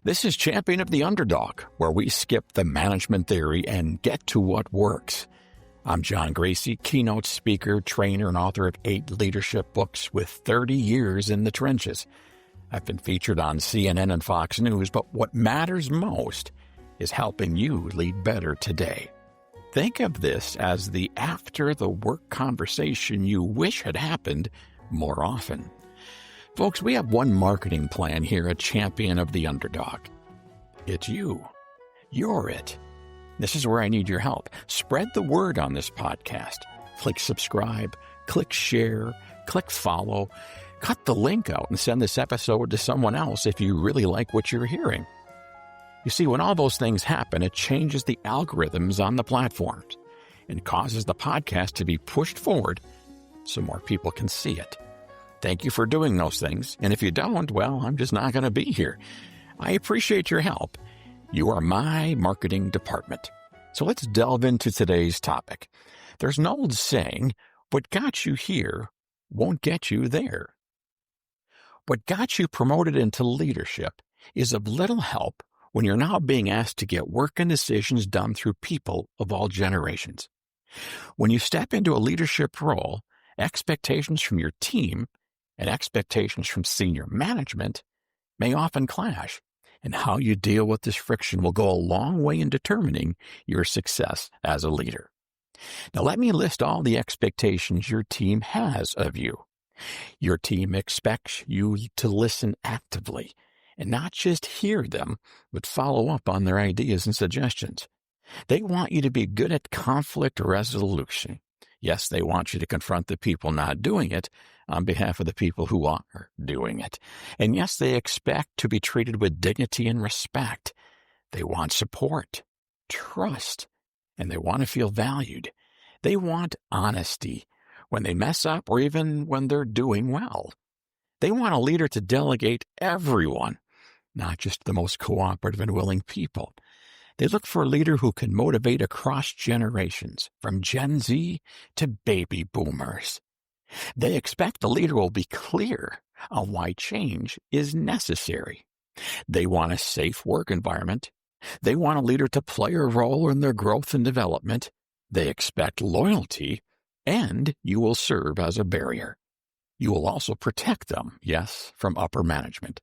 This is Champion of the Underdog, where we skip the management theory and get to what works. I'm John Graci, keynote speaker, trainer, and author of 8 leadership books with 30 years in the trenches. I've been featured on CNN and Fox News, but what matters most is helping you lead better today. Think of this as the after-the-work conversation you wish had happened more often. Folks, we have one marketing plan here at Champion of the Underdog. It's you. You're it. This is where I need your help. Spread the word on this podcast. Click subscribe, click share, click follow. Cut the link out and send this episode to someone else if you really like what you're hearing. You see, when all those things happen, it changes the algorithms on the platforms and causes the podcast to be pushed forward so more people can see it. Thank you for doing those things, and if you don't, well, I'm just not going to be here. I appreciate your help. You are my marketing department. So let's delve into today's topic. There's an old saying, what got you here won't get you there. What got you promoted into leadership is of little help when you're now being asked to get work and decisions done through people of all generations. When you step into a leadership role, expectations from your team and expectations from senior management may often clash, and how you deal with this friction will go a long way in determining your success as a leader. Now, let me list all the expectations your team has of you. Your team expects you to listen actively and not just hear them, but follow up on their ideas and suggestions. They want you to be good at conflict resolution. Yes, they want you to confront the people not doing it on behalf of the people who are doing it. And yes, they expect to be treated with dignity and respect. They want support, trust, and they want to feel valued. They want honesty when they mess up or even when they're doing well. They want a leader to delegate everyone, not just the most cooperative and willing people. They look for a leader who can motivate across generations, from Gen Z to baby boomers. They expect the leader will be clear on why change is necessary. They want a safe work environment. They want a leader to play a role in their growth and development. They expect loyalty, and you will serve as a barrier. You will also protect them, yes, from upper management.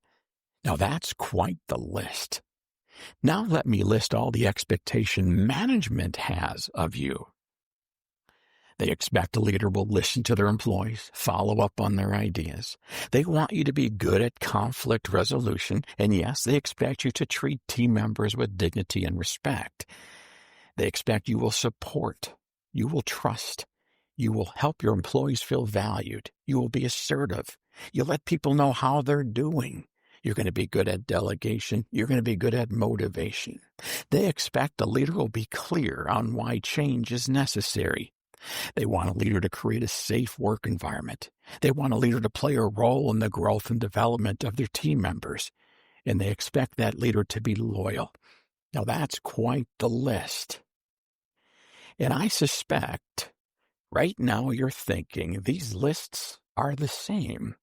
Now that's quite the list. Now let me list all the expectation management has of you. They expect a leader will listen to their employees, follow up on their ideas. They want you to be good at conflict resolution, and yes, they expect you to treat team members with dignity and respect. They expect you will support, you will trust, you will help your employees feel valued, you will be assertive, you'll let people know how they're doing. You're going to be good at delegation. You're going to be good at motivation. They expect a leader will be clear on why change is necessary. They want a leader to create a safe work environment. They want a leader to play a role in the growth and development of their team members. And they expect that leader to be loyal. Now that's quite the list. And I suspect right now you're thinking these lists are the same.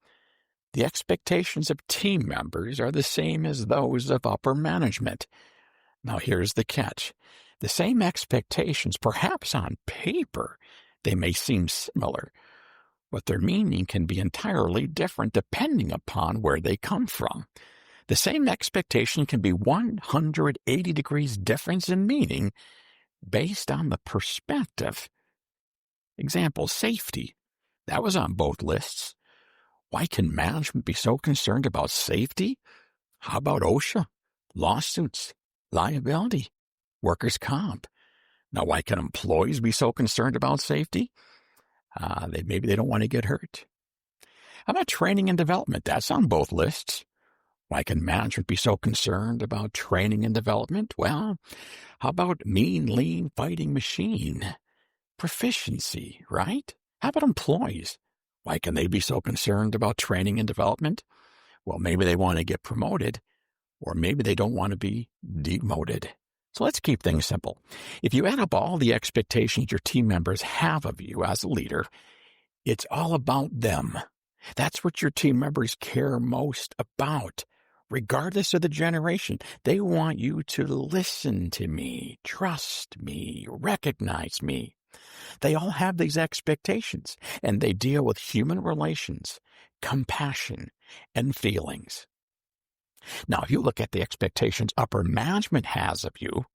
The expectations of team members are the same as those of upper management. Now here's the catch. The same expectations, perhaps on paper, they may seem similar, but their meaning can be entirely different depending upon where they come from. The same expectation can be 180 degrees difference in meaning based on the perspective. Example, safety. That was on both lists. Why can management be so concerned about safety? How about OSHA, lawsuits, liability, workers' comp? Now, why can employees be so concerned about safety? Maybe they don't want to get hurt. How about training and development? That's on both lists. Why can management be so concerned about training and development? Well, how about mean, lean, fighting machine? Proficiency, right? How about employees? Why can they be so concerned about training and development? Well, maybe they want to get promoted, or maybe they don't want to be demoted. So let's keep things simple. If you add up all the expectations your team members have of you as a leader, it's all about them. That's what your team members care most about. regardless of the generation. They want you to listen to me, trust me, recognize me. They all have these expectations, and they deal with human relations, compassion, and feelings. Now, if you look at the expectations upper management has of you,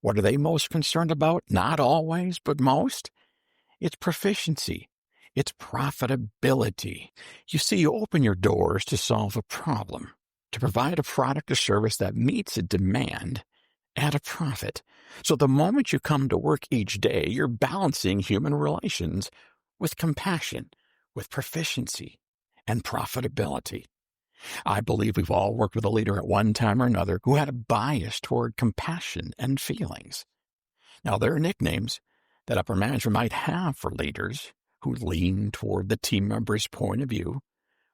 what are they most concerned about? Not always, but most. It's proficiency. It's profitability. You see, you open your doors to solve a problem, to provide a product or service that meets a demand at a profit. So the moment you come to work each day, you're balancing human relations with compassion, with proficiency, and profitability. I believe we've all worked with a leader at one time or another who had a bias toward compassion and feelings. Now, there are nicknames that upper management might have for leaders who lean toward the team member's point of view.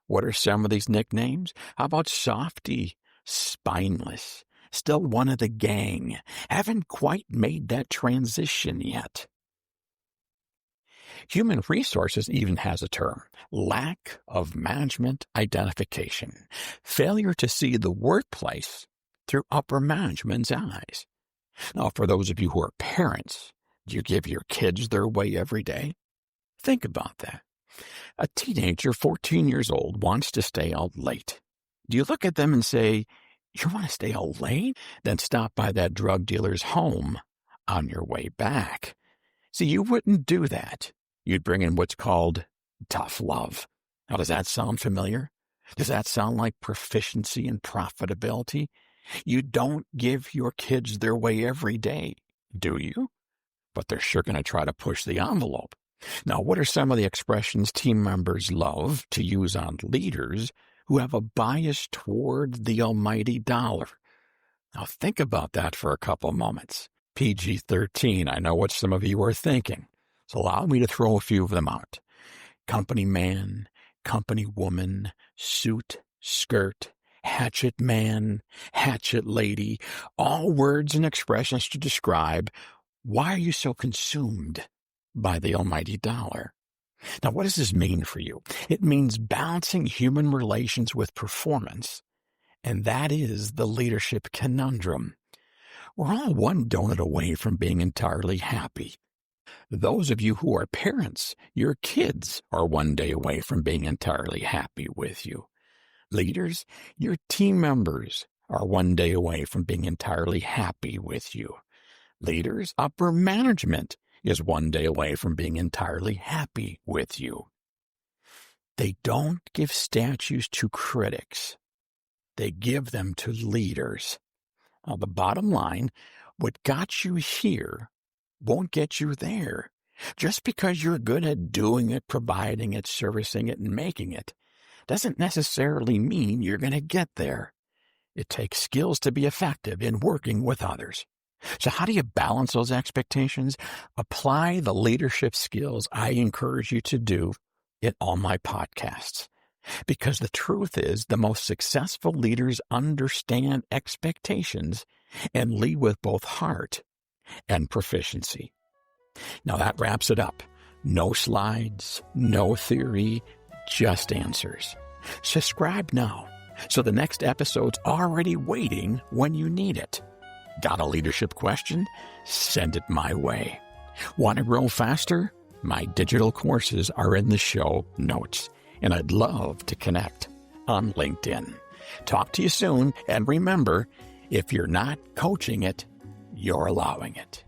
What are some of these nicknames? How about softy, spineless, still one of the gang, haven't quite made that transition yet? Human Resources even has a term, lack of management identification, failure to see the workplace through upper management's eyes. Now, for those of you who are parents, do you give your kids their way every day? Think about that. A teenager, 14 years old, wants to stay out late. Do you look at them and say, "You want to stay out late? Then stop by that drug dealer's home on your way back." See, you wouldn't do that. You'd bring in what's called tough love. Now, does that sound familiar? Does that sound like proficiency and profitability? You don't give your kids their way every day, do you? But they're sure going to try to push the envelope. Now, what are some of the expressions team members love to use on leaders who have a bias toward the almighty dollar? Now, think about that for a couple moments. PG-13, I know what some of you are thinking, so allow me to throw a few of them out. Company man, company woman, suit, skirt, hatchet man, hatchet lady, all words and expressions to describe why are you so consumed by the almighty dollar. Now, what does this mean for you? It means balancing human relations with performance, and that is the leadership conundrum. We're all one donut away from being entirely happy. Those of you who are parents, your kids are one day away from being entirely happy with you. Leaders, your team members are one day away from being entirely happy with you. Leaders, upper management is one day away from being entirely happy with you. They don't give statues to critics. They give them to leaders. Now, the bottom line, what got you here won't get you there. Just because you're good at doing it, providing it, servicing it, and making it, doesn't necessarily mean you're going to get there. It takes skills to be effective in working with others. So how do you balance those expectations? Apply the leadership skills I encourage you to do in all my podcasts. Because the truth is, the most successful leaders understand expectations and lead with both heart and proficiency. Now that wraps it up. No slides, no theory, just answers. Subscribe now, so the next episode's already waiting when you need it. Got a leadership question? Send it my way. Want to grow faster? My digital courses are in the show notes, and I'd love to connect on LinkedIn. Talk to you soon, and remember, if you're not coaching it, you're allowing it.